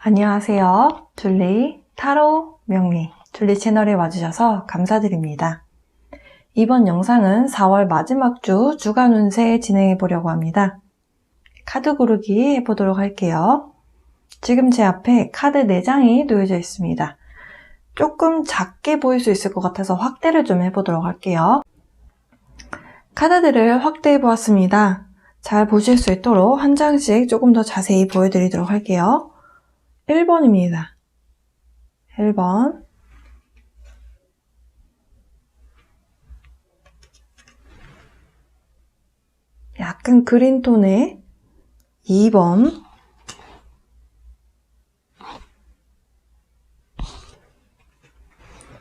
안녕하세요. 둘리 타로 명리 둘리 채널에 와주셔서 감사드립니다. 이번 영상은 4월 마지막 주 주간 운세 진행해 보려고 합니다. 카드 고르기 해보도록 할게요. 지금 제 앞에 카드 4장이 놓여져 있습니다. 조금 작게 보일 수 있을 것 같아서 확대를 좀 해보도록 할게요. 카드들을 확대해 보았습니다. 잘 보실 수 있도록 한 장씩 조금 더 자세히 보여드리도록 할게요. 1번입니다. 1번, 약간 그린톤의 2번,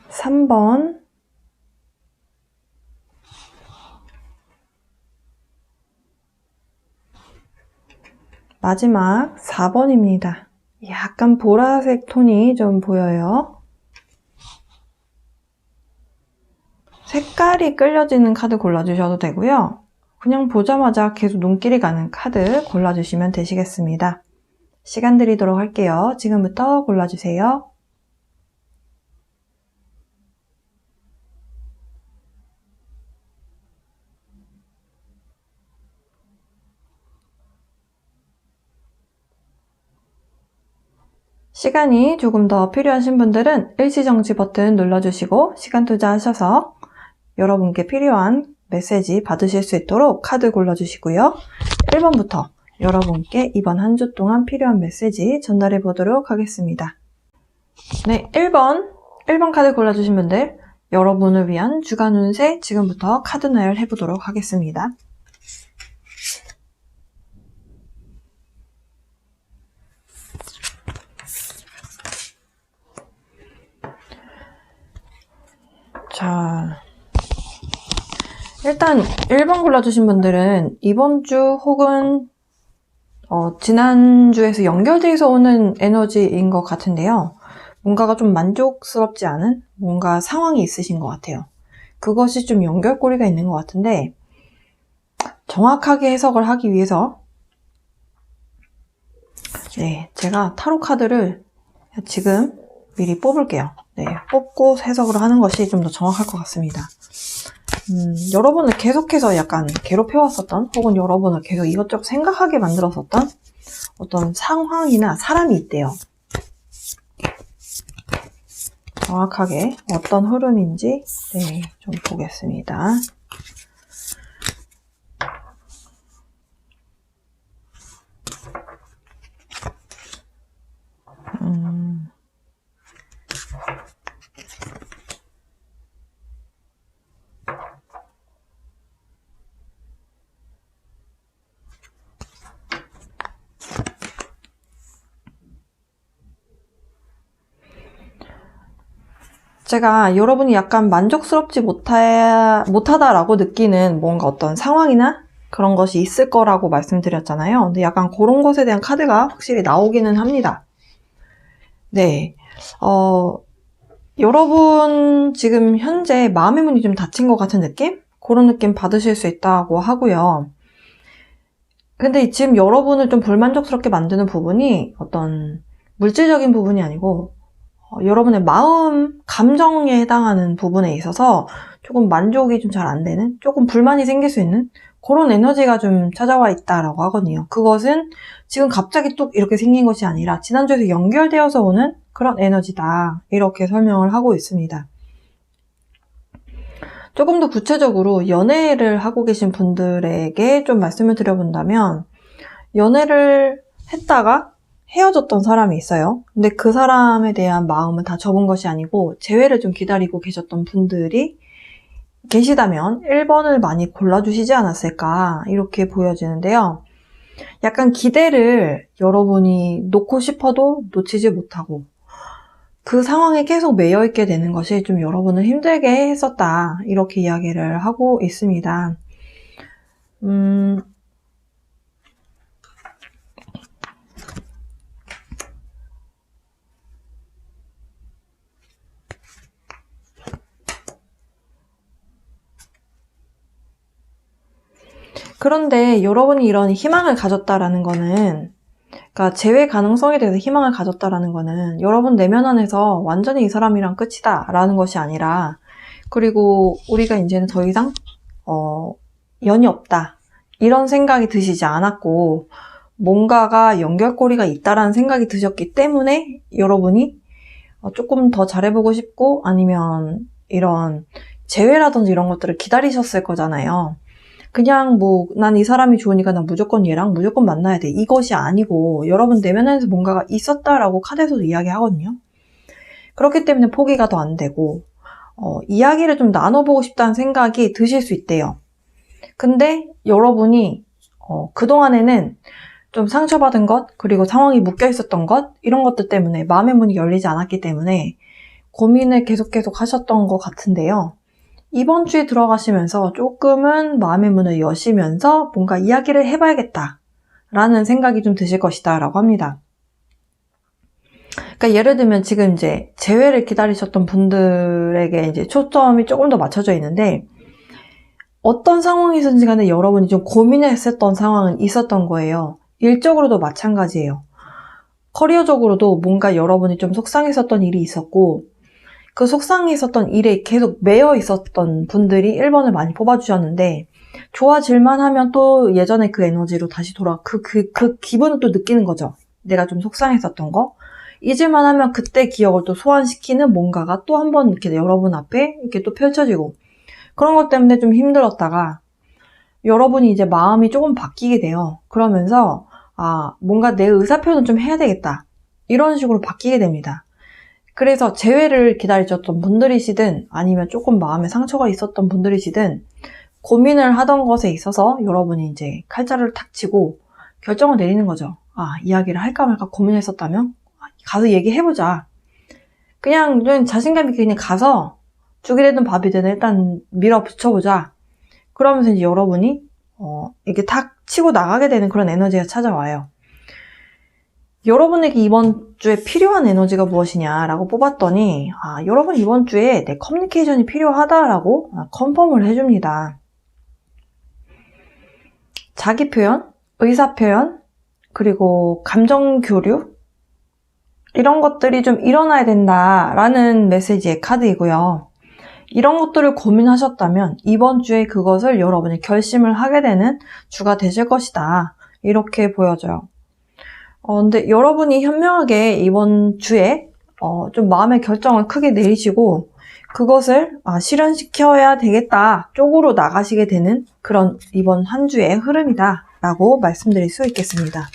3번, 마지막 4번입니다. 약간 보라색 톤이 좀 보여요. 색깔이 끌려지는 카드 골라주셔도 되고요. 그냥 보자마자 계속 눈길이 가는 카드 골라주시면 되시겠습니다. 시간 드리도록 할게요. 지금부터 골라주세요. 시간이 조금 더 필요하신 분들은 일시정지 버튼 눌러주시고 시간 투자하셔서 여러분께 필요한 메시지 받으실 수 있도록 카드 골라주시고요. 1번부터 여러분께 이번 한 주 동안 필요한 메시지 전달해 보도록 하겠습니다. 네, 1번 카드 골라주신 분들 여러분을 위한 주간 운세 지금부터 카드 나열 해보도록 하겠습니다. 자, 일단 1번 골라주신 분들은 이번 주 혹은 지난주에서 연결돼서 오는 에너지인 것 같은데요. 뭔가가 좀 만족스럽지 않은 뭔가 상황이 있으신 것 같아요. 그것이 좀 연결고리가 있는 것 같은데 정확하게 해석을 하기 위해서 제가 타로 카드를 지금 미리 뽑을게요. 뽑고 해석을 하는 것이 좀 더 정확할 것 같습니다. 여러분을 계속해서 약간 괴롭혀왔었던 혹은 여러분을 계속 이것저것 생각하게 만들었었던 어떤 상황이나 사람이 있대요. 정확하게 어떤 흐름인지 좀 보겠습니다. 제가 여러분이 약간 만족스럽지 못하다라고 느끼는 뭔가 어떤 상황이나 그런 것이 있을 거라고 말씀드렸잖아요. 근데 약간 그런 것에 대한 카드가 확실히 나오기는 합니다. 여러분 지금 현재 마음의 문이 좀 닫힌 것 같은 느낌? 그런 느낌 받으실 수 있다고 하고요. 근데 지금 여러분을 좀 불만족스럽게 만드는 부분이 어떤 물질적인 부분이 아니고 여러분의 마음, 감정에 해당하는 부분에 있어서 조금 만족이 좀 잘 안 되는, 조금 불만이 생길 수 있는 그런 에너지가 좀 찾아와 있다라고 하거든요. 그것은 지금 갑자기 뚝 이렇게 생긴 것이 아니라 지난주에서 연결되어서 오는 그런 에너지다. 이렇게 설명을 하고 있습니다. 조금 더 구체적으로 연애를 하고 계신 분들에게 좀 말씀을 드려본다면 연애를 했다가 헤어졌던 사람이 있어요. 근데 그 사람에 대한 마음은 다 접은 것이 아니고 재회를 좀 기다리고 계셨던 분들이 계시다면 1번을 많이 골라주시지 않았을까 이렇게 보여지는데요. 약간 기대를 여러분이 놓고 싶어도 놓치지 못하고 그 상황에 계속 매여있게 되는 것이 좀 여러분을 힘들게 했었다 이렇게 이야기를 하고 있습니다. 그런데 여러분이 이런 희망을 가졌다라는 거는 그러니까 재회 가능성에 대해서 희망을 가졌다라는 거는 여러분 내면 안에서 완전히 이 사람이랑 끝이다 라는 것이 아니라, 그리고 우리가 이제는 더 이상 연이 없다 이런 생각이 드시지 않았고 뭔가가 연결고리가 있다라는 생각이 드셨기 때문에 여러분이 조금 더 잘해보고 싶고 아니면 이런 재회라든지 이런 것들을 기다리셨을 거잖아요. 그냥 뭐 난 이 사람이 좋으니까 난 무조건 얘랑 무조건 만나야 돼 이것이 아니고, 여러분 내면에서 뭔가가 있었다라고 카드에서도 이야기하거든요. 그렇기 때문에 포기가 더 안 되고 이야기를 좀 나눠보고 싶다는 생각이 드실 수 있대요. 근데 여러분이 그동안에는 좀 상처받은 것, 그리고 상황이 묶여 있었던 것, 이런 것들 때문에 마음의 문이 열리지 않았기 때문에 고민을 계속 하셨던 것 같은데요. 이번 주에 들어가시면서 조금은 마음의 문을 여시면서 뭔가 이야기를 해봐야겠다 라는 생각이 좀 드실 것이다 라고 합니다. 그러니까 예를 들면 지금 이제 재회를 기다리셨던 분들에게 이제 초점이 조금 더 맞춰져 있는데, 어떤 상황이든지 간에 여러분이 좀 고민했었던 상황은 있었던 거예요. 일적으로도 마찬가지예요. 커리어적으로도 뭔가 여러분이 좀 속상했었던 일이 있었고, 그 속상했었던 일에 계속 매여 있었던 분들이 1번을 많이 뽑아주셨는데, 좋아질만 하면 또 예전에 그 에너지로 다시 그 기분을 또 느끼는 거죠. 내가 좀 속상했었던 거. 잊을만 하면 그때 기억을 또 소환시키는 뭔가가 또 한 번 이렇게 여러분 앞에 이렇게 또 펼쳐지고, 그런 것 때문에 좀 힘들었다가 여러분이 이제 마음이 조금 바뀌게 돼요. 그러면서 뭔가 내 의사표현을 좀 해야 되겠다 이런 식으로 바뀌게 됩니다. 그래서 재회를 기다리셨던 분들이시든 아니면 조금 마음에 상처가 있었던 분들이시든 고민을 하던 것에 있어서 여러분이 이제 칼자루를 탁 치고 결정을 내리는 거죠. 이야기를 할까 말까 고민했었다면 가서 얘기해보자. 그냥 좀 자신감 있게 그냥 가서 죽이 되든 밥이 되든 일단 밀어붙여보자. 그러면서 이제 여러분이 이렇게 탁 치고 나가게 되는 그런 에너지가 찾아와요. 여러분에게 이번 주에 필요한 에너지가 무엇이냐라고 뽑았더니 여러분 이번 주에 내 커뮤니케이션이 필요하다라고 컨펌을 해줍니다. 자기 표현, 의사 표현, 그리고 감정 교류 이런 것들이 좀 일어나야 된다라는 메시지의 카드이고요. 이런 것들을 고민하셨다면 이번 주에 그것을 여러분이 결심을 하게 되는 주가 되실 것이다. 이렇게 보여져요. 근데 여러분이 현명하게 이번 주에 좀 마음의 결정을 크게 내리시고 그것을 실현시켜야 되겠다 쪽으로 나가시게 되는 그런 이번 한 주의 흐름이다 라고 말씀드릴 수 있겠습니다.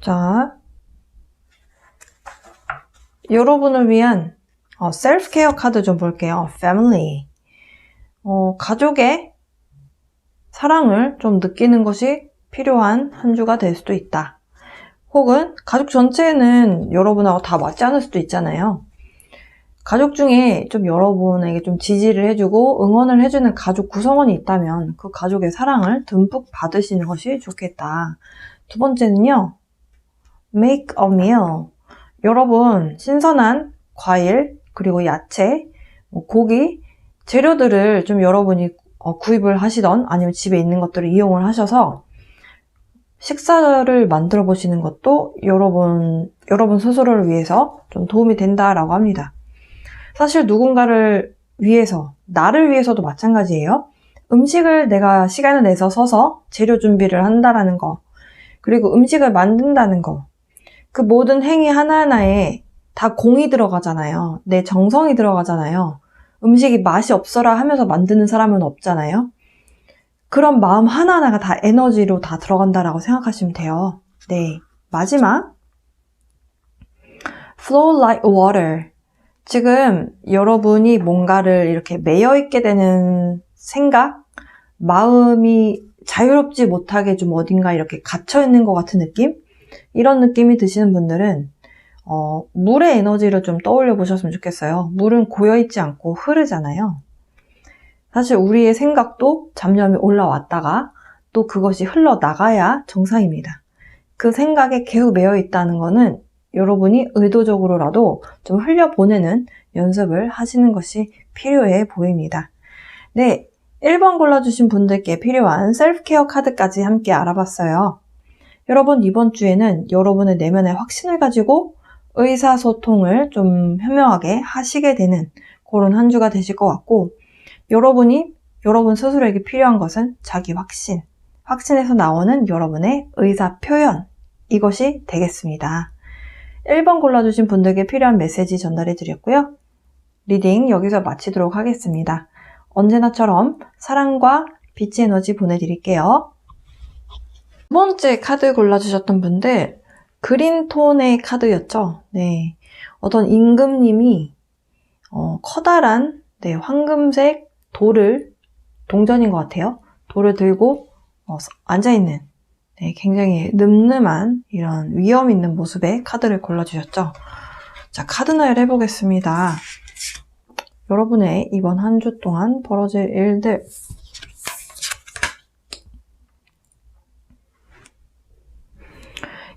자, 여러분을 위한 셀프 케어 카드 좀 볼게요. Family. 가족의 사랑을 좀 느끼는 것이 필요한 한 주가 될 수도 있다. 혹은 가족 전체는 여러분하고 다 맞지 않을 수도 있잖아요. 가족 중에 좀 여러분에게 좀 지지를 해주고 응원을 해주는 가족 구성원이 있다면 그 가족의 사랑을 듬뿍 받으시는 것이 좋겠다. 두 번째는요. Make a meal. 여러분 신선한 과일 그리고 야채, 고기, 재료들을 좀 여러분이 구입을 하시던 아니면 집에 있는 것들을 이용을 하셔서 식사를 만들어 보시는 것도 여러분 스스로를 위해서 좀 도움이 된다라고 합니다. 사실 누군가를 위해서, 나를 위해서도 마찬가지예요. 음식을 내가 시간을 내서 서서 재료 준비를 한다라는 거, 그리고 음식을 만든다는 거, 그 모든 행위 하나하나에 다 공이 들어가잖아요. 내 정성이 들어가잖아요. 음식이 맛이 없어라 하면서 만드는 사람은 없잖아요. 그런 마음 하나하나가 다 에너지로 다 들어간다라고 생각하시면 돼요. 네, 마지막 Flow like water. 지금 여러분이 뭔가를 이렇게 매여있게 되는 생각, 마음이 자유롭지 못하게 좀 어딘가 이렇게 갇혀있는 것 같은 느낌? 이런 느낌이 드시는 분들은 물의 에너지를 좀 떠올려 보셨으면 좋겠어요. 물은 고여있지 않고 흐르잖아요. 사실 우리의 생각도 잡념이 올라왔다가 또 그것이 흘러나가야 정상입니다. 그 생각에 계속 매여 있다는 거는 여러분이 의도적으로라도 좀 흘려보내는 연습을 하시는 것이 필요해 보입니다. 네, 1번 골라주신 분들께 필요한 셀프케어 카드까지 함께 알아봤어요. 여러분, 이번 주에는 여러분의 내면의 확신을 가지고 의사소통을 좀 현명하게 하시게 되는 그런 한 주가 되실 것 같고, 여러분 스스로에게 필요한 것은 자기 확신, 확신에서 나오는 여러분의 의사 표현, 이것이 되겠습니다. 1번 골라주신 분들께 필요한 메시지 전달해 드렸고요. 리딩 여기서 마치도록 하겠습니다. 언제나처럼 사랑과 빛의 에너지 보내드릴게요. 두 번째 카드 골라주셨던 분들, 그린톤의 카드였죠. 네, 어떤 임금님이 커다란 황금색 동전인 것 같아요. 돌을 들고 앉아있는 굉장히 늠름한 이런 위험 있는 모습의 카드를 골라주셨죠. 자, 카드 나열 해보겠습니다. 여러분의 이번 한 주 동안 벌어질 일들,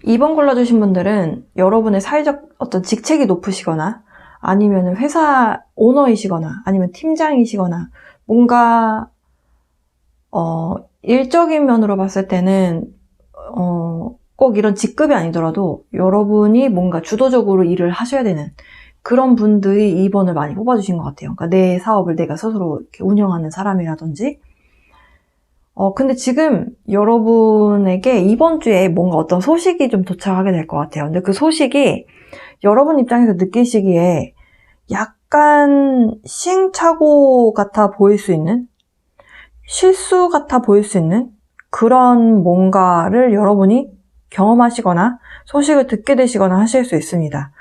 2번 골라주신 분들은 여러분의 사회적 어떤 직책이 높으시거나 아니면 회사 오너이시거나 아니면 팀장이시거나 뭔가 일적인 면으로 봤을 때는 꼭 이런 직급이 아니더라도 여러분이 뭔가 주도적으로 일을 하셔야 되는 그런 분들이 2번을 많이 뽑아주신 것 같아요. 그러니까 내 사업을 내가 스스로 이렇게 운영하는 사람이라든지. 근데 지금 여러분에게 이번 주에 뭔가 어떤 소식이 좀 도착하게 될 것 같아요. 근데 그 소식이 여러분 입장에서 느끼시기에 약간 시행착오 같아 보일 수 있는, 실수 같아 보일 수 있는 그런 뭔가를 여러분이 경험하시거나 소식을 듣게 되시거나 하실 수 있습니다.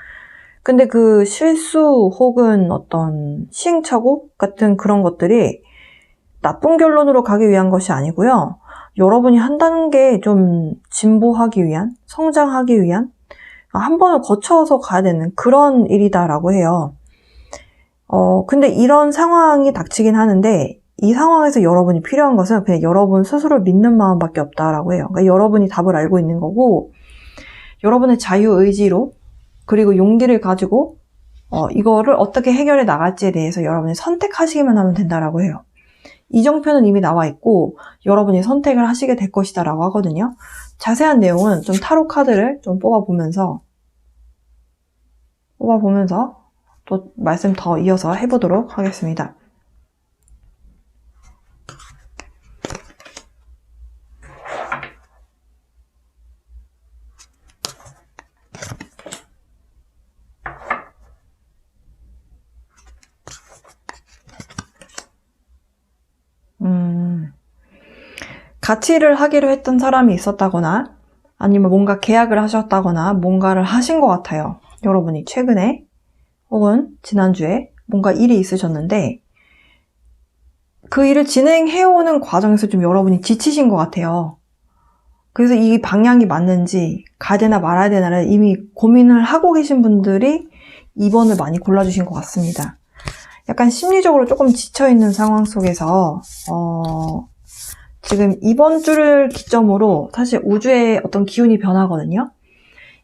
근데 그 실수 혹은 어떤 시행착오 같은 그런 것들이 나쁜 결론으로 가기 위한 것이 아니고요. 여러분이 한 단계 좀 진보하기 위한, 성장하기 위한, 한 번을 거쳐서 가야 되는 그런 일이다라고 해요. 근데 이런 상황이 닥치긴 하는데 이 상황에서 여러분이 필요한 것은 그냥 여러분 스스로 믿는 마음밖에 없다라고 해요. 그러니까 여러분이 답을 알고 있는 거고, 여러분의 자유의지로 그리고 용기를 가지고 이거를 어떻게 해결해 나갈지에 대해서 여러분이 선택하시기만 하면 된다라고 해요. 이정표는 이미 나와 있고 여러분이 선택을 하시게 될 것이다 라고 하거든요. 자세한 내용은 좀 타로 카드를 좀 뽑아보면서 또 말씀 더 이어서 해보도록 하겠습니다. 같이 일을 하기로 했던 사람이 있었다거나 아니면 뭔가 계약을 하셨다거나 뭔가를 하신 것 같아요. 여러분이 최근에 혹은 지난주에 뭔가 일이 있으셨는데 그 일을 진행해오는 과정에서 좀 여러분이 지치신 것 같아요. 그래서 이 방향이 맞는지 가야 되나 말아야 되나를 이미 고민을 하고 계신 분들이 2번을 많이 골라주신 것 같습니다. 약간 심리적으로 조금 지쳐있는 상황 속에서 지금 이번 주를 기점으로 사실 우주의 어떤 기운이 변하거든요.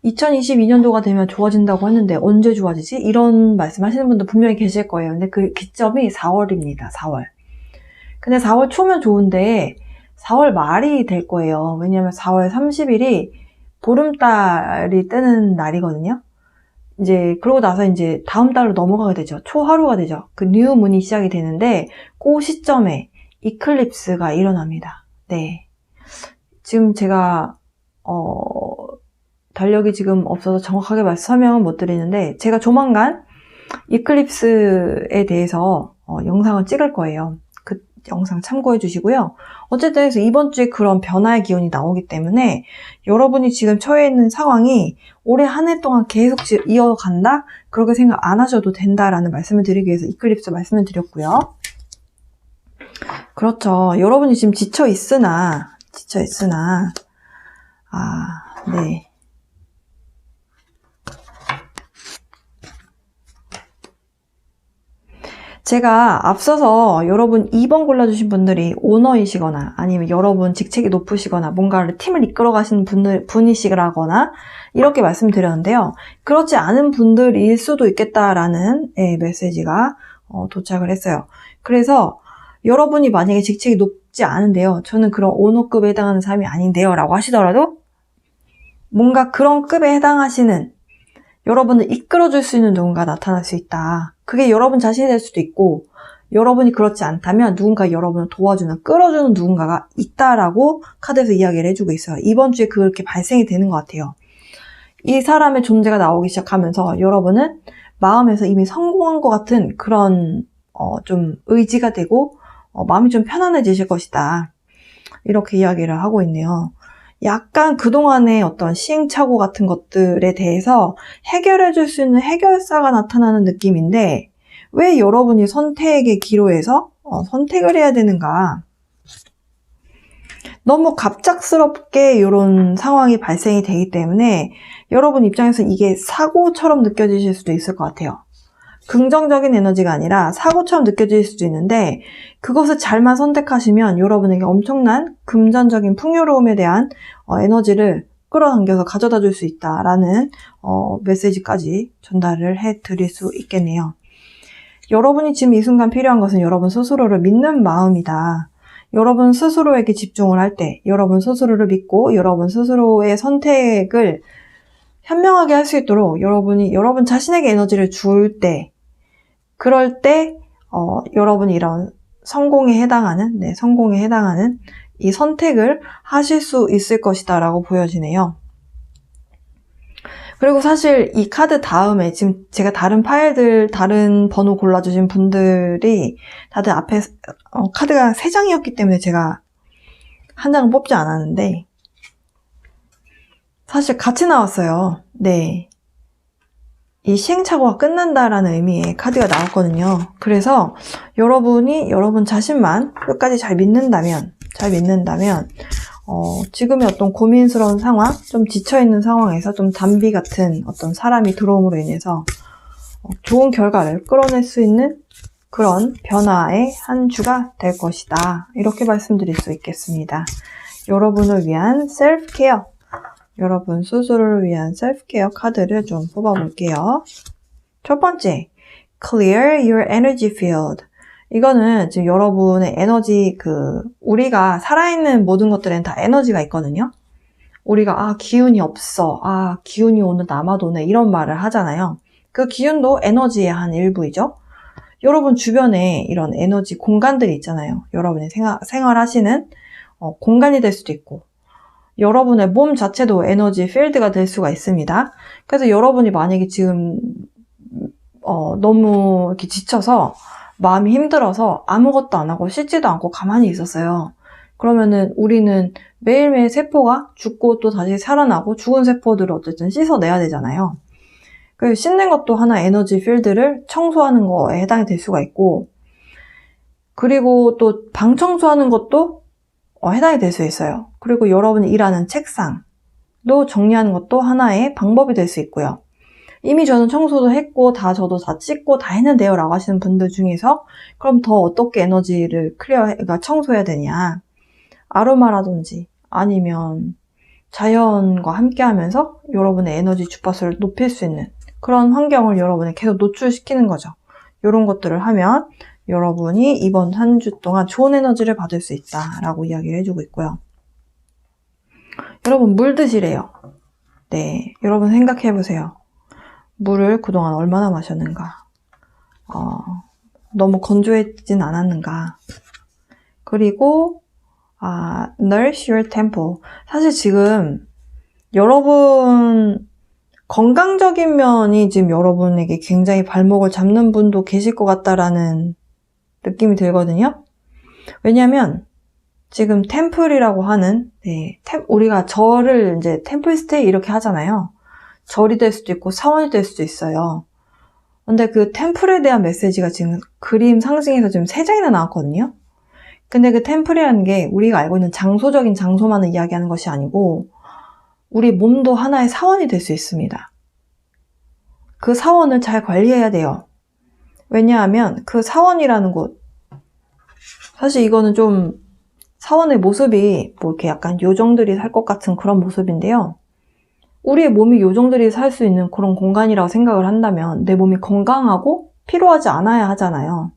2022년도가 되면 좋아진다고 했는데 언제 좋아지지? 이런 말씀하시는 분도 분명히 계실 거예요. 근데 그 기점이 4월입니다. 4월. 근데 4월 초면 좋은데 4월 말이 될 거예요. 왜냐면 4월 30일이 보름달이 뜨는 날이거든요. 이제 그러고 나서 이제 다음 달로 넘어가게 되죠. 초하루가 되죠. 그 뉴문이 시작이 되는데 그 시점에 이클립스가 일어납니다. 네. 지금 제가 달력이 지금 없어서 정확하게 설명은 못 드리는데 제가 조만간 이클립스에 대해서 영상을 찍을 거예요. 그 영상 참고해 주시고요. 어쨌든 해서 이번 주에 그런 변화의 기운이 나오기 때문에 여러분이 지금 처해 있는 상황이 올해 한 해 동안 계속 이어간다? 그렇게 생각 안 하셔도 된다라는 말씀을 드리기 위해서 이클립스 말씀을 드렸고요. 그렇죠. 여러분이 지금 지쳐 있으나 네. 제가 앞서서 여러분 2번 골라주신 분들이 오너이시거나 아니면 여러분 직책이 높으시거나 뭔가를 팀을 이끌어 가시는 분이시거나 이렇게 말씀드렸는데요. 그렇지 않은 분들일 수도 있겠다라는 메시지가 도착을 했어요. 그래서 여러분이 만약에 직책이 높지 않은데요. 저는 그런 오너급에 해당하는 사람이 아닌데요. 라고 하시더라도 뭔가 그런 급에 해당하시는 여러분을 이끌어줄 수 있는 누군가 나타날 수 있다. 그게 여러분 자신이 될 수도 있고 여러분이 그렇지 않다면 누군가 여러분을 도와주는, 끌어주는 누군가가 있다라고 카드에서 이야기를 해주고 있어요. 이번 주에 그렇게 발생이 되는 것 같아요. 이 사람의 존재가 나오기 시작하면서 여러분은 마음에서 이미 성공한 것 같은 그런 좀 의지가 되고 마음이 좀 편안해지실 것이다. 이렇게 이야기를 하고 있네요. 약간 그동안의 어떤 시행착오 같은 것들에 대해서 해결해 줄 수 있는 해결사가 나타나는 느낌인데 왜 여러분이 선택의 기로에서 선택을 해야 되는가? 너무 갑작스럽게 이런 상황이 발생이 되기 때문에 여러분 입장에서 이게 사고처럼 느껴지실 수도 있을 것 같아요. 긍정적인 에너지가 아니라 사고처럼 느껴질 수도 있는데 그것을 잘만 선택하시면 여러분에게 엄청난 금전적인 풍요로움에 대한 에너지를 끌어당겨서 가져다 줄 수 있다라는 메시지까지 전달을 해드릴 수 있겠네요. 여러분이 지금 이 순간 필요한 것은 여러분 스스로를 믿는 마음이다. 여러분 스스로에게 집중을 할 때, 여러분 스스로를 믿고 여러분 스스로의 선택을 현명하게 할 수 있도록 여러분이 여러분 자신에게 에너지를 줄 때, 그럴 때 여러분이 이런 성공에 해당하는 이 선택을 하실 수 있을 것이다 라고 보여지네요. 그리고 사실 이 카드 다음에 지금 제가 다른 파일들, 다른 번호 골라주신 분들이 다들 앞에 카드가 3장이었기 때문에 제가 한 장은 뽑지 않았는데 사실 같이 나왔어요. 네. 이 시행착오가 끝난다라는 의미의 카드가 나왔거든요. 그래서 여러분이 여러분 자신만 끝까지 잘 믿는다면 지금의 어떤 고민스러운 상황, 좀 지쳐있는 상황에서 좀 담비 같은 어떤 사람이 들어옴으로 인해서 좋은 결과를 끌어낼 수 있는 그런 변화의 한 주가 될 것이다. 이렇게 말씀드릴 수 있겠습니다. 여러분을 위한 셀프케어, 여러분 스스로를 위한 셀프케어 카드를 좀 뽑아볼게요. 첫 번째, Clear your energy field. 이거는 지금 여러분의 에너지, 우리가 살아있는 모든 것들엔 다 에너지가 있거든요. 우리가, 기운이 없어. 기운이 오늘 남아도네. 이런 말을 하잖아요. 그 기운도 에너지의 한 일부이죠. 여러분 주변에 이런 에너지 공간들이 있잖아요. 여러분이 생활하시는 공간이 될 수도 있고, 여러분의 몸 자체도 에너지 필드가 될 수가 있습니다. 그래서 여러분이 만약에 지금 너무 이렇게 지쳐서 마음이 힘들어서 아무것도 안 하고 씻지도 않고 가만히 있었어요. 그러면은 우리는 매일매일 세포가 죽고 또 다시 살아나고 죽은 세포들을 어쨌든 씻어내야 되잖아요. 그 씻는 것도 하나 에너지 필드를 청소하는 거에 해당이 될 수가 있고, 그리고 또 방 청소하는 것도 해당이 될 수 있어요. 그리고 여러분이 일하는 책상도 정리하는 것도 하나의 방법이 될 수 있고요. 이미 저는 청소도 했고 저도 다 씻고 다 했는데요 라고 하시는 분들 중에서 그럼 더 어떻게 에너지를 그러니까 청소해야 되냐, 아로마라든지 아니면 자연과 함께 하면서 여러분의 에너지 주파수를 높일 수 있는 그런 환경을 여러분이 계속 노출시키는 거죠. 이런 것들을 하면 여러분이 이번 한 주 동안 좋은 에너지를 받을 수 있다라고 이야기를 해주고 있고요. 여러분 물 드시래요. 네, 여러분 생각해보세요. 물을 그동안 얼마나 마셨는가? 너무 건조해진 않았는가? 그리고 nourish your temple. 사실 지금 여러분 건강적인 면이 지금 여러분에게 굉장히 발목을 잡는 분도 계실 것 같다라는 느낌이 들거든요. 왜냐면 지금 템플이라고 하는 우리가 절을 이제 템플 스테이 이렇게 하잖아요. 절이 될 수도 있고 사원이 될 수도 있어요. 근데 그 템플에 대한 메시지가 지금 그림 상징에서 지금 3장이나 나왔거든요. 근데 그 템플이라는 게 우리가 알고 있는 장소적인 장소만을 이야기하는 것이 아니고 우리 몸도 하나의 사원이 될 수 있습니다. 그 사원을 잘 관리해야 돼요. 왜냐하면 그 사원이라는 곳, 사실 이거는 좀 사원의 모습이 뭐 이렇게 약간 요정들이 살 것 같은 그런 모습인데요. 우리의 몸이 요정들이 살 수 있는 그런 공간이라고 생각을 한다면 내 몸이 건강하고 피로하지 않아야 하잖아요.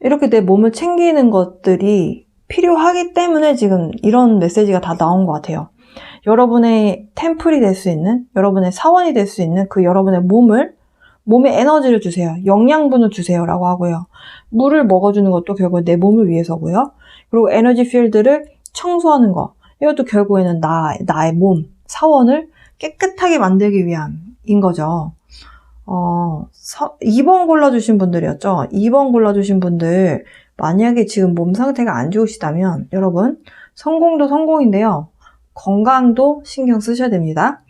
이렇게 내 몸을 챙기는 것들이 필요하기 때문에 지금 이런 메시지가 다 나온 것 같아요. 여러분의 템플이 될 수 있는, 여러분의 사원이 될 수 있는 그 여러분의 몸에 에너지를 주세요. 영양분을 주세요. 라고 하고요. 물을 먹어주는 것도 결국 내 몸을 위해서고요. 그리고 에너지 필드를 청소하는 거. 이것도 결국에는 나의 몸, 사원을 깨끗하게 만들기 위함인 거죠. 2번 골라주신 분들이었죠. 2번 골라주신 분들, 만약에 지금 몸 상태가 안 좋으시다면, 여러분, 성공도 성공인데요. 건강도 신경 쓰셔야 됩니다.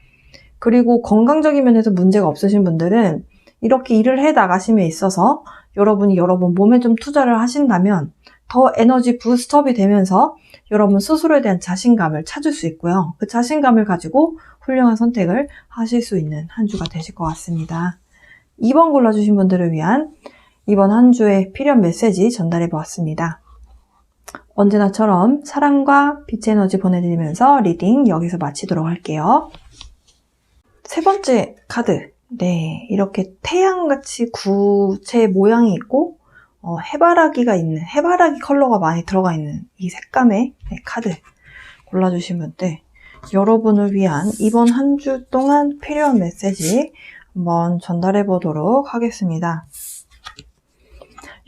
그리고 건강적인 면에서 문제가 없으신 분들은 이렇게 일을 해 나가심에 있어서 여러분이 여러분 몸에 좀 투자를 하신다면 더 에너지 부스트업이 되면서 여러분 스스로에 대한 자신감을 찾을 수 있고요. 그 자신감을 가지고 훌륭한 선택을 하실 수 있는 한 주가 되실 것 같습니다. 2번 골라주신 분들을 위한 이번 한 주의 필연 메시지 전달해 보았습니다. 언제나처럼 사랑과 빛의 에너지 보내드리면서 리딩 여기서 마치도록 할게요. 세 번째 카드. 네, 이렇게 태양같이 구체 모양이 있고 해바라기 컬러가 많이 들어가 있는 이 색감의 카드 골라주신 분들, 여러분을 위한 이번 한 주 동안 필요한 메시지 한번 전달해 보도록 하겠습니다.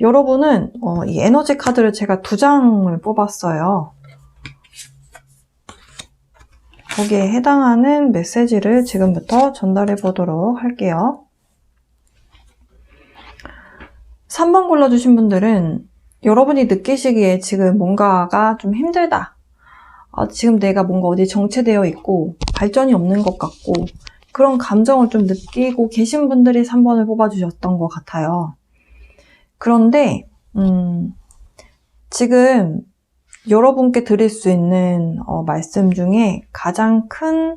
여러분은 이 에너지 카드를 제가 2장을 뽑았어요. 거기에 해당하는 메시지를 지금부터 전달해 보도록 할게요. 3번 골라주신 분들은 여러분이 느끼시기에 지금 뭔가가 좀 힘들다. 지금 내가 뭔가 어디 정체되어 있고 발전이 없는 것 같고 그런 감정을 좀 느끼고 계신 분들이 3번을 뽑아주셨던 것 같아요. 그런데 지금 여러분께 드릴 수 있는 말씀 중에 가장 큰,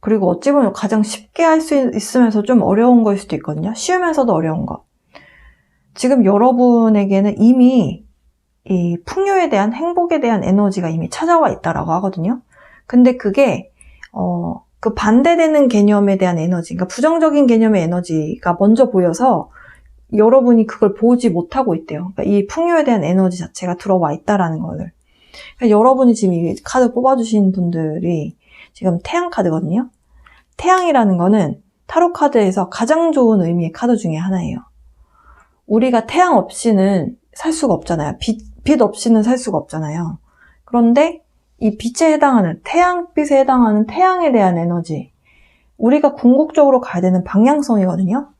그리고 어찌 보면 가장 쉽게 할 수 있으면서 좀 어려운 거일 수도 있거든요. 쉬우면서도 어려운 거. 지금 여러분에게는 이미 이 풍요에 대한, 행복에 대한 에너지가 이미 찾아와 있다라고 하거든요. 근데 그게 그 반대되는 개념에 대한 에너지, 그러니까 부정적인 개념의 에너지가 먼저 보여서 여러분이 그걸 보지 못하고 있대요. 그러니까 이 풍요에 대한 에너지 자체가 들어와 있다라는 거를. 그러니까 여러분이 지금 이 카드 뽑아주신 분들이 지금 태양 카드거든요. 태양이라는 거는 타로 카드에서 가장 좋은 의미의 카드 중에 하나예요. 우리가 태양 없이는 살 수가 없잖아요. 빛 없이는 살 수가 없잖아요. 그런데 이 빛에 해당하는, 태양빛에 해당하는 태양에 대한 에너지, 우리가 궁극적으로 가야 되는 방향성이거든요.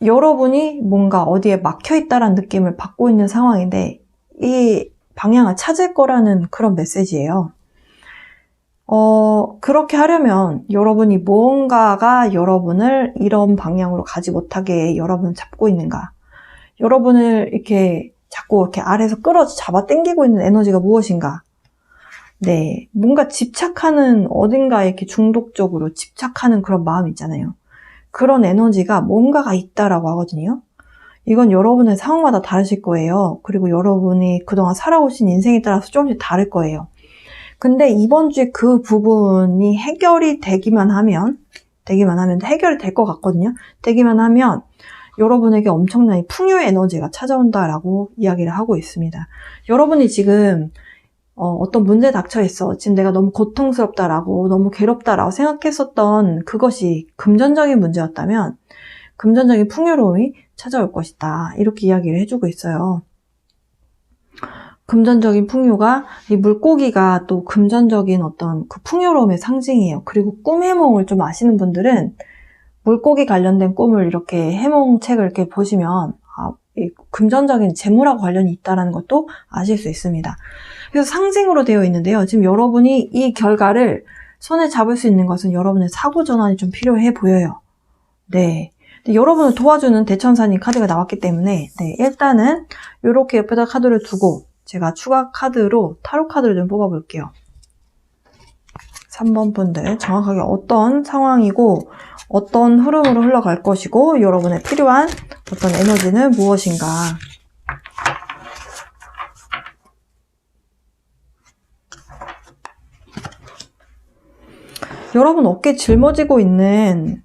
여러분이 뭔가 어디에 막혀있다라는 느낌을 받고 있는 상황인데 이 방향을 찾을 거라는 그런 메시지예요. 그렇게 하려면 여러분이 무언가가 여러분을 이런 방향으로 가지 못하게 여러분을 잡고 있는가? 여러분을 이렇게 자꾸 이렇게 아래에서 잡아 당기고 있는 에너지가 무엇인가? 네, 뭔가 집착하는, 어딘가에 이렇게 중독적으로 집착하는 그런 마음 있잖아요. 그런 에너지가 뭔가가 있다라고 하거든요. 이건 여러분의 상황마다 다르실 거예요. 그리고 여러분이 그동안 살아오신 인생에 따라서 조금씩 다를 거예요. 근데 이번 주에 그 부분이 해결이 되기만 하면 해결이 될 것 같거든요. 되기만 하면 여러분에게 엄청난 풍요의 에너지가 찾아온다라고 이야기를 하고 있습니다. 여러분이 지금 어떤 문제에 닥쳐 있어. 지금 내가 너무 고통스럽다라고, 너무 괴롭다라고 생각했었던 그것이 금전적인 문제였다면 금전적인 풍요로움이 찾아올 것이다. 이렇게 이야기를 해주고 있어요. 금전적인 풍요가, 이 물고기가 또 금전적인 어떤 그 풍요로움의 상징이에요. 그리고 꿈 해몽을 좀 아시는 분들은 물고기 관련된 꿈을 이렇게 해몽책을 이렇게 보시면 이 금전적인 재물하고 관련이 있다는 것도 아실 수 있습니다. 그래서 상징으로 되어 있는데요. 지금 여러분이 이 결과를 손에 잡을 수 있는 것은 여러분의 사고 전환이 좀 필요해 보여요. 네. 여러분을 도와주는 대천사님 카드가 나왔기 때문에 네, 일단은 이렇게 옆에다 카드를 두고 제가 추가 카드로 타로 카드를 좀 뽑아볼게요. 3번 분들 정확하게 어떤 상황이고 어떤 흐름으로 흘러갈 것이고 여러분의 필요한 어떤 에너지는 무엇인가. 여러분 어깨에 짊어지고 있는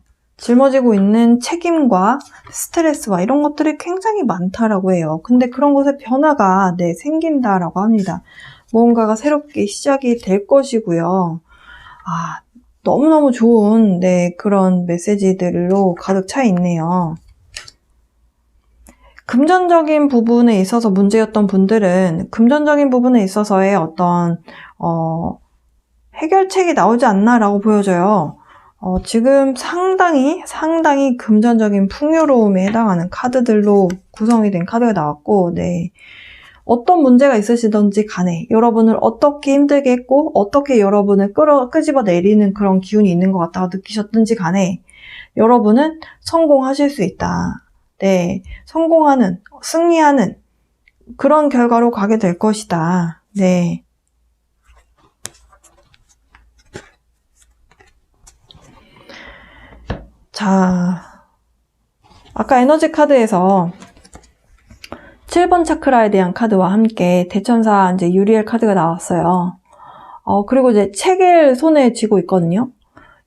책임과 스트레스와 이런 것들이 굉장히 많다라고 해요. 근데 그런 것에 변화가 생긴다라고 합니다. 뭔가가 새롭게 시작이 될 것이고요. 너무너무 좋은 그런 메시지들로 가득 차 있네요. 금전적인 부분에 있어서 문제였던 분들은 금전적인 부분에 있어서의 어떤 해결책이 나오지 않나라고 보여져요. 지금 상당히 금전적인 풍요로움에 해당하는 카드들로 구성이 된 카드가 나왔고, 어떤 문제가 있으시던지 간에 여러분을 어떻게 힘들게 했고 어떻게 여러분을 끄집어 내리는 그런 기운이 있는 것 같다고 느끼셨든지 간에 여러분은 성공하실 수 있다. 성공하는, 승리하는 그런 결과로 가게 될 것이다. 자, 아까 에너지 카드에서 7번 차크라에 대한 카드와 함께 대천사 이제 유리엘 카드가 나왔어요. 그리고 이제 책을 손에 쥐고 있거든요.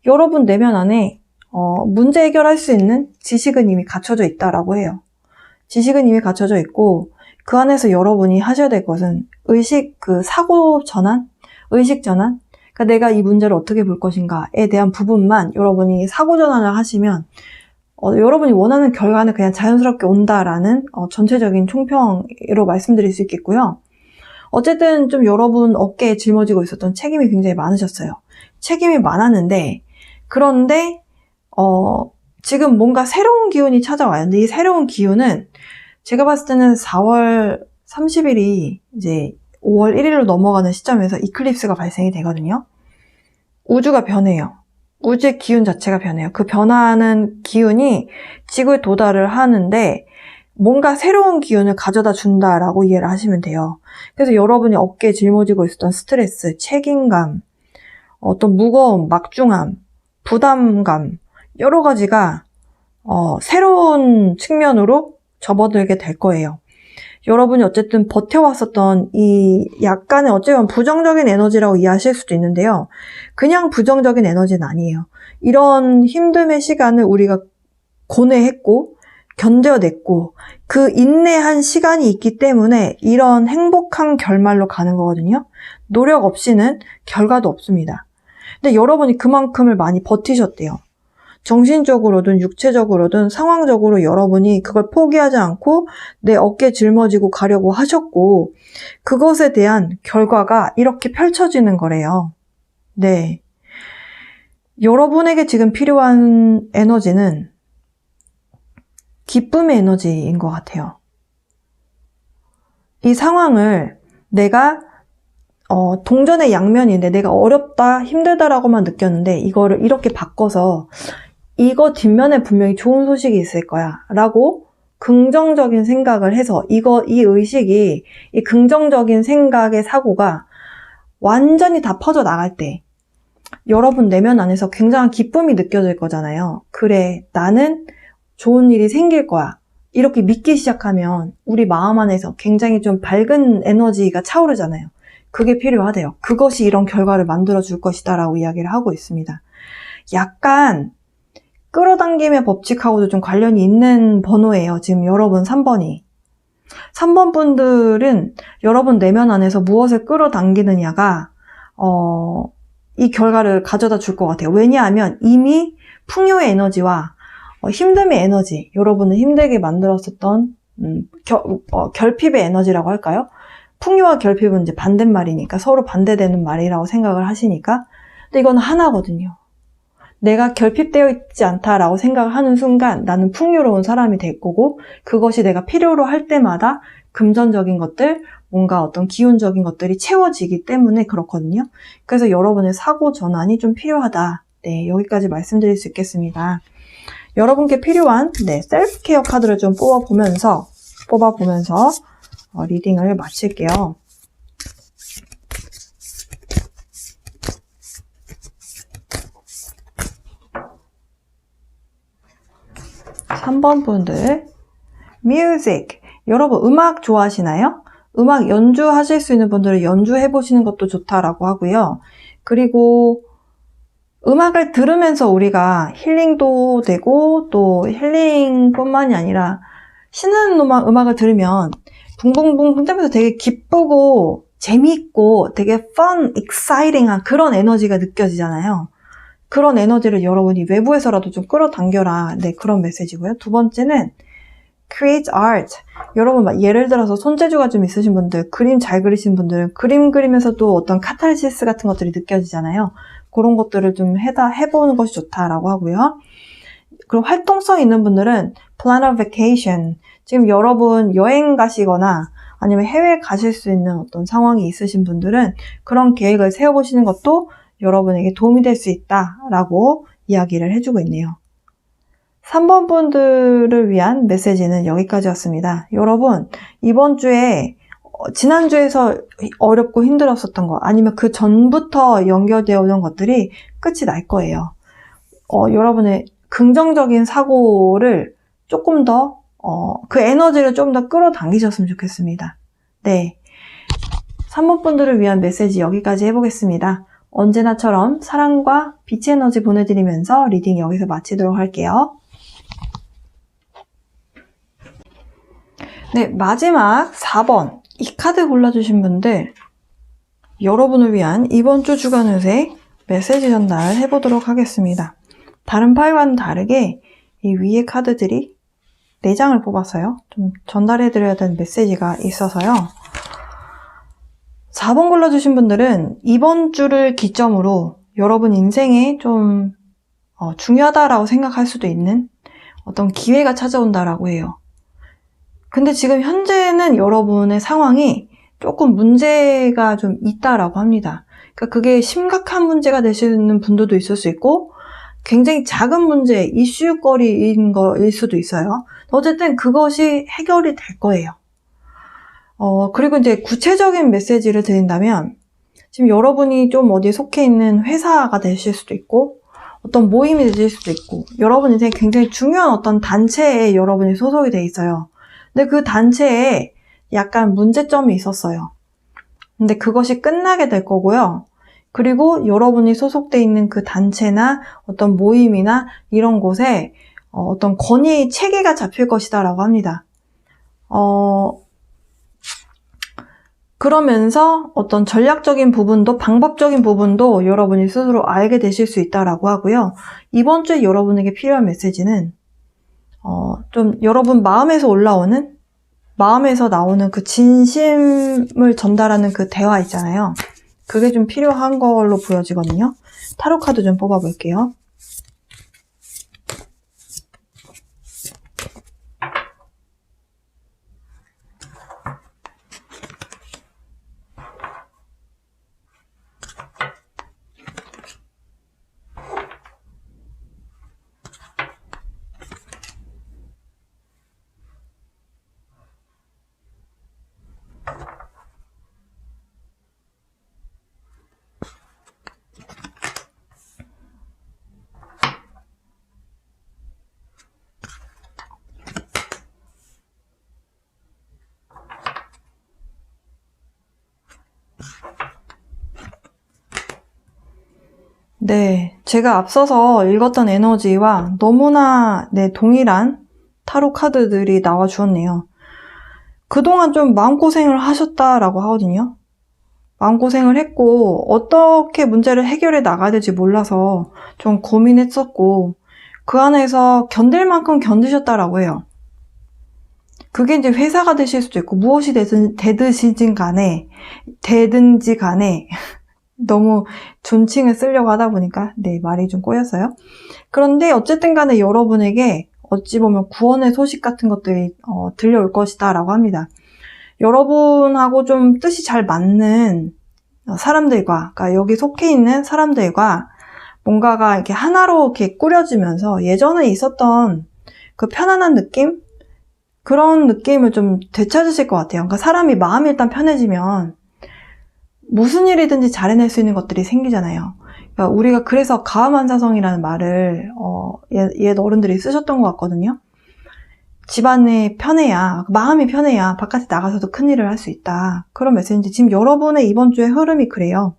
여러분 내면 안에 문제 해결할 수 있는 지식은 이미 갖춰져 있다라고 해요. 지식은 이미 갖춰져 있고 그 안에서 여러분이 하셔야 될 것은 사고 전환, 의식 전환. 그러니까 내가 이 문제를 어떻게 볼 것인가에 대한 부분만 여러분이 사고 전환을 하시면 여러분이 원하는 결과는 그냥 자연스럽게 온다라는 전체적인 총평으로 말씀드릴 수 있겠고요. 어쨌든 좀 여러분 어깨에 짊어지고 있었던 책임이 굉장히 많으셨어요. 책임이 많았는데 그런데 지금 뭔가 새로운 기운이 찾아와요. 근데 이 새로운 기운은 제가 봤을 때는 4월 30일이 이제 5월 1일로 넘어가는 시점에서 이클립스가 발생이 되거든요. 우주가 변해요. 우주의 기운 자체가 변해요. 그 변화하는 기운이 지구에 도달을 하는데 뭔가 새로운 기운을 가져다 준다라고 이해를 하시면 돼요. 그래서 여러분이 어깨에 짊어지고 있었던 스트레스, 책임감, 어떤 무거움, 막중함, 부담감 여러 가지가 새로운 측면으로 접어들게 될 거예요. 여러분이 어쨌든 버텨왔었던 이 약간의 어쩌면 부정적인 에너지라고 이해하실 수도 있는데요. 그냥 부정적인 에너지는 아니에요. 이런 힘듦의 시간을 우리가 고뇌했고 견뎌냈고 그 인내한 시간이 있기 때문에 이런 행복한 결말로 가는 거거든요. 노력 없이는 결과도 없습니다. 근데 여러분이 그만큼을 많이 버티셨대요. 정신적으로든 육체적으로든 상황적으로 여러분이 그걸 포기하지 않고 내 어깨에 짊어지고 가려고 하셨고 그것에 대한 결과가 이렇게 펼쳐지는 거래요. 여러분에게 지금 필요한 에너지는 기쁨의 에너지인 것 같아요. 이 상황을 내가 동전의 양면인데 내가 어렵다, 힘들다라고만 느꼈는데 이거를 이렇게 바꿔서 이거 뒷면에 분명히 좋은 소식이 있을 거야 라고 긍정적인 생각을 해서 이 의식이 이 긍정적인 생각의 사고가 완전히 다 퍼져 나갈 때 여러분 내면 안에서 굉장한 기쁨이 느껴질 거잖아요. 그래, 나는 좋은 일이 생길 거야. 이렇게 믿기 시작하면 우리 마음 안에서 굉장히 좀 밝은 에너지가 차오르잖아요. 그게 필요하대요. 그것이 이런 결과를 만들어 줄 것이다 라고 이야기를 하고 있습니다. 약간 끌어당김의 법칙하고도 좀 관련이 있는 번호예요. 지금 여러분 3번이. 3번 분들은 여러분 내면 안에서 무엇을 끌어당기느냐가 이 결과를 가져다 줄 것 같아요. 왜냐하면 이미 풍요의 에너지와 힘듦의 에너지, 여러분을 힘들게 만들었었던 결핍의 에너지라고 할까요? 풍요와 결핍은 이제 반대말이니까 서로 반대되는 말이라고 생각을 하시니까 근데 이건 하나거든요. 내가 결핍되어 있지 않다라고 생각을 하는 순간 나는 풍요로운 사람이 될 거고 그것이 내가 필요로 할 때마다 금전적인 것들, 뭔가 어떤 기운적인 것들이 채워지기 때문에 그렇거든요. 그래서 여러분의 사고 전환이 좀 필요하다. 여기까지 말씀드릴 수 있겠습니다. 여러분께 필요한 셀프 케어 카드를 좀 뽑아보면서 리딩을 마칠게요. 3번 분들, music. 여러분 음악 좋아하시나요? 음악 연주하실 수 있는 분들은 연주해보시는 것도 좋다라고 하고요. 그리고 음악을 들으면서 우리가 힐링도 되고 또 힐링뿐만이 아니라 신나는 음악을 들으면 붕붕붕붕 뜨면서 되게 기쁘고 재미있고 되게 fun, exciting한 그런 에너지가 느껴지잖아요. 그런 에너지를 여러분이 외부에서라도 좀 끌어당겨라. 네, 그런 메시지고요. 두 번째는 create art. 여러분 막 예를 들어서 손재주가 좀 있으신 분들, 그림 잘 그리시는 분들은 그림 그리면서도 어떤 카타르시스 같은 것들이 느껴지잖아요. 그런 것들을 좀 해보는 것이 좋다라고 하고요. 그리고 활동성 있는 분들은 plan a vacation. 지금 여러분 여행 가시거나 아니면 해외 가실 수 있는 어떤 상황이 있으신 분들은 그런 계획을 세워보시는 것도 여러분에게 도움이 될 수 있다라고 이야기를 해주고 있네요. 3번 분들을 위한 메시지는 여기까지였습니다. 여러분, 이번 주에 지난주에서 어렵고 힘들었었던 거 아니면 그 전부터 연결되어 오는 것들이 끝이 날 거예요. 여러분의 긍정적인 사고를 조금 더 그 에너지를 좀 더 끌어당기셨으면 좋겠습니다. 네, 3번 분들을 위한 메시지 여기까지 해보겠습니다. 언제나처럼 사랑과 빛의 에너지 보내드리면서 리딩 여기서 마치도록 할게요. 네, 마지막 4번 이 카드 골라주신 분들 여러분을 위한 이번 주 주간 운세 메시지 전달 해보도록 하겠습니다. 다른 파일과는 다르게 이 위에 카드들이 4장을 뽑았어요. 좀 전달해드려야 되는 메시지가 있어서요. 4번 골라주신 분들은 이번 주를 기점으로 여러분 인생에 좀 중요하다라고 생각할 수도 있는 어떤 기회가 찾아온다라고 해요. 근데 지금 현재는 여러분의 상황이 조금 문제가 좀 있다라고 합니다. 그러니까 그게 심각한 문제가 되시는 분들도 있을 수 있고 굉장히 작은 문제, 이슈거리인 거일 수도 있어요. 어쨌든 그것이 해결이 될 거예요. 그리고 이제 구체적인 메시지를 드린다면 지금 여러분이 좀 어디에 속해 있는 회사가 되실 수도 있고 어떤 모임이 되실 수도 있고 여러분 인생에 굉장히 중요한 어떤 단체에 여러분이 소속이 돼 있어요. 근데 그 단체에 약간 문제점이 있었어요. 근데 그것이 끝나게 될 거고요. 그리고 여러분이 소속돼 있는 그 단체나 어떤 모임이나 이런 곳에 어떤 권위 체계가 잡힐 것이다 라고 합니다. 그러면서 어떤 전략적인 부분도 방법적인 부분도 여러분이 스스로 알게 되실 수 있다라고 하고요. 이번 주에 여러분에게 필요한 메시지는 좀 여러분 마음에서 나오는 그 진심을 전달하는 그 대화 있잖아요. 그게 좀 필요한 걸로 보여지거든요. 타로 카드 좀 뽑아볼게요. 네, 제가 앞서서 읽었던 에너지와 너무나 동일한 타로 카드들이 나와 주었네요. 그동안 좀 마음고생을 하셨다라고 하거든요. 마음고생을 했고 어떻게 문제를 해결해 나가야 될지 몰라서 좀 고민했었고 그 안에서 견딜 만큼 견디셨다라고 해요. 그게 이제 회사가 되실 수도 있고 무엇이 되든지 간에 너무 존칭을 쓰려고 하다 보니까 말이 좀 꼬였어요. 그런데 어쨌든 간에 여러분에게 어찌 보면 구원의 소식 같은 것들이 들려올 것이다 라고 합니다. 여러분하고 좀 뜻이 잘 맞는 사람들과, 그러니까 여기 속해 있는 사람들과 뭔가가 이렇게 하나로 이렇게 꾸려지면서 예전에 있었던 그 편안한 느낌? 그런 느낌을 좀 되찾으실 것 같아요. 그러니까 사람이 마음이 일단 편해지면 무슨 일이든지 잘 해낼 수 있는 것들이 생기잖아요. 그러니까 우리가 그래서 가음한사성이라는 말을 옛 어른들이 쓰셨던 것 같거든요. 집안에 편해야, 마음이 편해야 바깥에 나가서도 큰일을 할 수 있다. 그런 메시지인데 지금 여러분의 이번 주의 흐름이 그래요.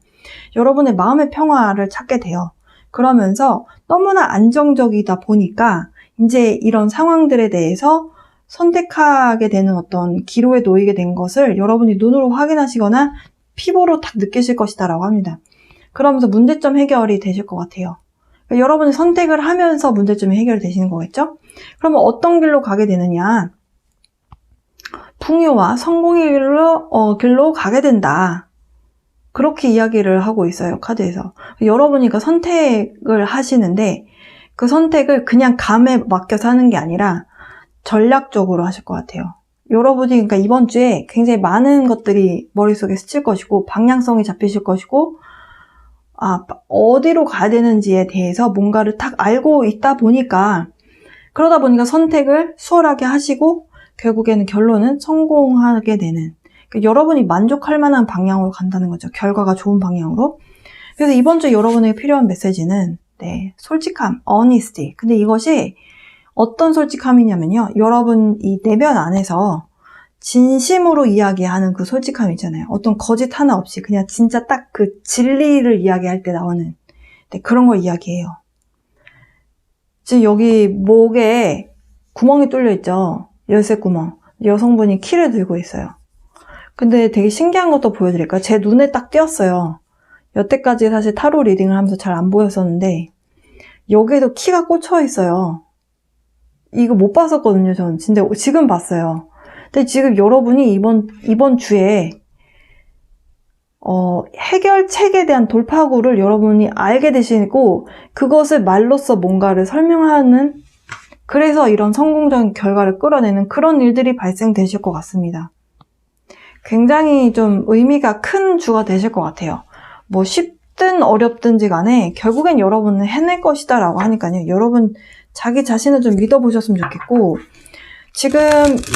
여러분의 마음의 평화를 찾게 돼요. 그러면서 너무나 안정적이다 보니까 이제 이런 상황들에 대해서 선택하게 되는 어떤 기로에 놓이게 된 것을 여러분이 눈으로 확인하시거나 피부로 딱 느끼실 것이다 라고 합니다. 그러면서 문제점 해결이 되실 것 같아요. 그러니까 여러분이 선택을 하면서 문제점이 해결이 되시는 거겠죠? 그러면 어떤 길로 가게 되느냐? 풍요와 성공의 길로 가게 된다. 그렇게 이야기를 하고 있어요, 카드에서. 여러분이 그 선택을 하시는데 그 선택을 그냥 감에 맡겨서 하는 게 아니라 전략적으로 하실 것 같아요. 여러분이 그러니까 이번 주에 굉장히 많은 것들이 머릿속에 스칠 것이고 방향성이 잡히실 것이고 어디로 가야 되는지에 대해서 뭔가를 딱 알고 있다 보니까 그러다 보니까 선택을 수월하게 하시고 결국에는 결론은 성공하게 되는 그러니까 여러분이 만족할 만한 방향으로 간다는 거죠. 결과가 좋은 방향으로. 그래서 이번 주 여러분에게 필요한 메시지는 솔직함, honesty. 근데 이것이 어떤 솔직함이냐면요. 여러분 이 내면 안에서 진심으로 이야기하는 그 솔직함 있잖아요. 어떤 거짓 하나 없이 그냥 진짜 딱 그 진리를 이야기할 때 나오는 그런 걸 이야기해요. 지금 여기 목에 구멍이 뚫려 있죠. 열쇠 구멍. 여성분이 키를 들고 있어요. 근데 되게 신기한 것도 보여드릴까요? 제 눈에 딱 띄었어요. 여태까지 사실 타로 리딩을 하면서 잘 안 보였었는데 여기에도 키가 꽂혀 있어요. 이거 못 봤었거든요, 전. 근데 지금 봤어요. 근데 지금 여러분이 이번 주에 해결책에 대한 돌파구를 여러분이 알게 되시고 그것을 말로써 뭔가를 설명하는 그래서 이런 성공적인 결과를 끌어내는 그런 일들이 발생되실 것 같습니다. 굉장히 좀 의미가 큰 주가 되실 것 같아요. 뭐 쉽든 어렵든지 간에 결국엔 여러분은 해낼 것이다 라고 하니까요. 여러분 자기 자신을 좀 믿어보셨으면 좋겠고 지금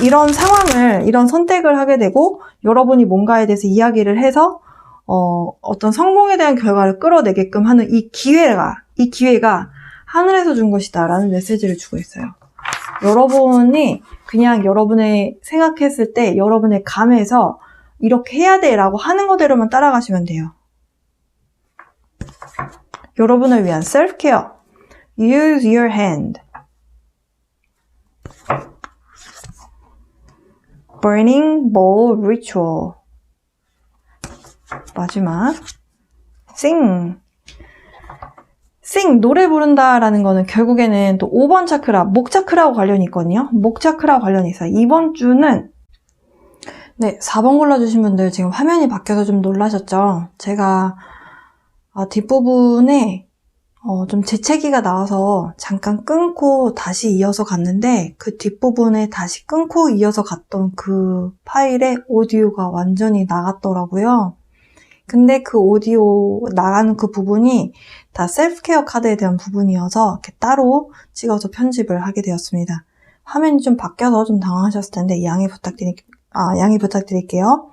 이런 상황을 이런 선택을 하게 되고 여러분이 뭔가에 대해서 이야기를 해서 어떤 성공에 대한 결과를 끌어내게끔 하는 이 기회가 하늘에서 준 것이다 라는 메시지를 주고 있어요. 여러분이 그냥 여러분의 생각했을 때 여러분의 감에서 이렇게 해야 돼 라고 하는 거대로만 따라가시면 돼요. 여러분을 위한 셀프케어. Use your hand. Burning bowl ritual. 마지막. Sing. 노래 부른다라는 거는 결국에는 또 5번 차크라, 목 차크라하고 관련이 있거든요. 목 차크라와 관련이 있어요. 이번 주는 4번 골라주신 분들 지금 화면이 바뀌어서 좀 놀라셨죠? 제가 뒷부분에 좀 재채기가 나와서 잠깐 끊고 다시 이어서 갔는데 그 뒷부분에 다시 끊고 이어서 갔던 그 파일에 오디오가 완전히 나갔더라고요. 근데 그 오디오 나가는 그 부분이 다 셀프케어 카드에 대한 부분이어서 이렇게 따로 찍어서 편집을 하게 되었습니다. 화면이 좀 바뀌어서 좀 당황하셨을 텐데 양해 부탁드릴게요.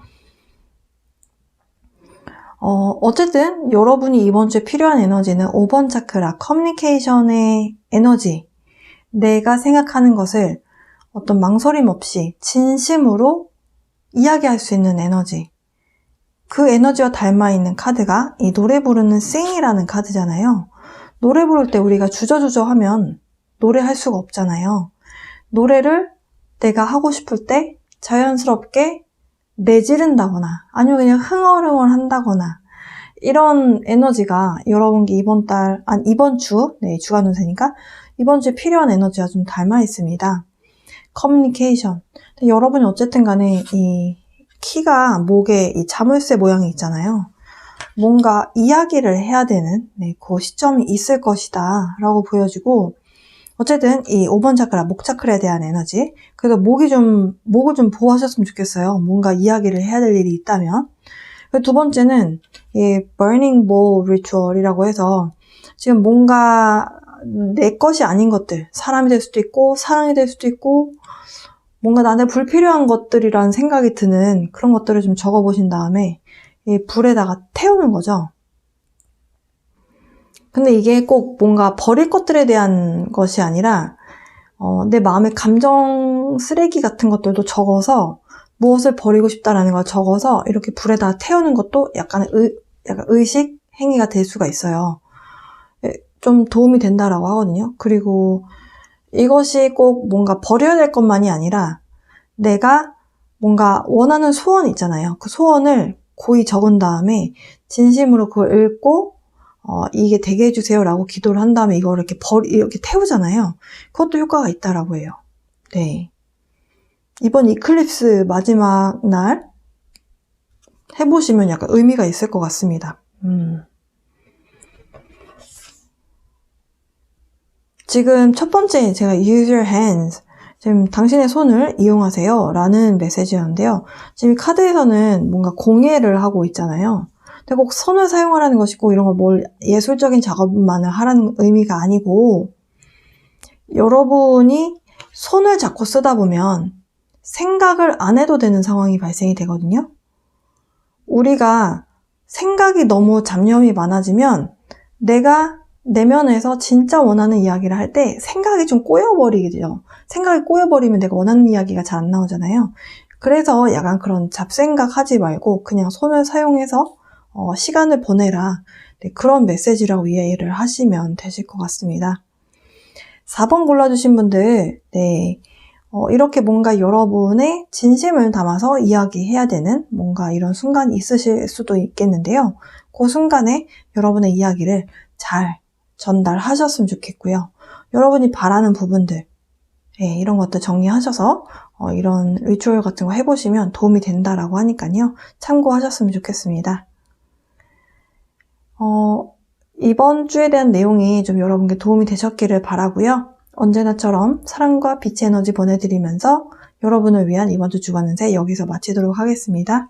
어쨌든 여러분이 이번 주에 필요한 에너지는 5번 차크라, 커뮤니케이션의 에너지. 내가 생각하는 것을 어떤 망설임 없이 진심으로 이야기할 수 있는 에너지. 그 에너지와 닮아있는 카드가 이 노래 부르는 sing이라는 카드잖아요. 노래 부를 때 우리가 주저주저 하면 노래할 수가 없잖아요. 노래를 내가 하고 싶을 때 자연스럽게 내지른다거나 아니면 그냥 흥얼흥얼 한다거나 이런 에너지가 여러분께 이번 주, 주간 운세니까 이번 주에 필요한 에너지와 좀 닮아 있습니다. 커뮤니케이션. 여러분이 어쨌든 간에 이 키가 목에 이 자물쇠 모양이 있잖아요. 뭔가 이야기를 해야 되는 그 시점이 있을 것이다 라고 보여지고 어쨌든 이 5번 차크라, 목 차크라에 대한 에너지. 그래서 목을 좀 보호하셨으면 좋겠어요. 뭔가 이야기를 해야 될 일이 있다면. 두 번째는 이 burning bowl ritual이라고 해서 지금 뭔가 내 것이 아닌 것들, 사람이 될 수도 있고 사랑이 될 수도 있고 뭔가 나한테 불필요한 것들이라는 생각이 드는 그런 것들을 좀 적어보신 다음에 이 불에다가 태우는 거죠. 근데 이게 꼭 뭔가 버릴 것들에 대한 것이 아니라 내 마음의 감정 쓰레기 같은 것들도 적어서 무엇을 버리고 싶다라는 걸 적어서 이렇게 불에다 태우는 것도 약간 의식 행위가 될 수가 있어요. 좀 도움이 된다라고 하거든요. 그리고 이것이 꼭 뭔가 버려야 될 것만이 아니라 내가 뭔가 원하는 소원 있잖아요. 그 소원을 고이 적은 다음에 진심으로 그걸 읽고 이게 되게 해주세요라고 기도를 한 다음에 이거를 이렇게 태우잖아요. 그것도 효과가 있다라고 해요. 네. 이번 이클립스 마지막 날 해보시면 약간 의미가 있을 것 같습니다. 지금 첫 번째 제가 use your hands, 지금 당신의 손을 이용하세요 라는 메시지였는데요. 지금 카드에서는 뭔가 공예를 하고 있잖아요. 근데 꼭 손을 사용하라는 것이 꼭 이런 거 뭘 예술적인 작업만을 하라는 의미가 아니고, 여러분이 손을 자꾸 쓰다 보면 생각을 안 해도 되는 상황이 발생이 되거든요. 우리가 생각이 너무 잡념이 많아지면 내가 내면에서 진짜 원하는 이야기를 할 때 생각이 좀 꼬여버리죠. 생각이 꼬여버리면 내가 원하는 이야기가 잘 안 나오잖아요. 그래서 약간 그런 잡생각 하지 말고 그냥 손을 사용해서 시간을 보내라. 네, 그런 메시지라고 이해를 하시면 되실 것 같습니다. 4번 골라주신 분들, 네, 이렇게 뭔가 여러분의 진심을 담아서 이야기해야 되는 뭔가 이런 순간이 있으실 수도 있겠는데요. 그 순간에 여러분의 이야기를 잘 전달하셨으면 좋겠고요. 여러분이 바라는 부분들, 네, 이런 것들 정리하셔서 이런 리추얼 같은 거 해보시면 도움이 된다라고 하니까요. 참고하셨으면 좋겠습니다. 이번 주에 대한 내용이 좀 여러분께 도움이 되셨기를 바라고요. 언제나처럼 사랑과 빛의 에너지 보내드리면서 여러분을 위한 이번 주 주간운세 여기서 마치도록 하겠습니다.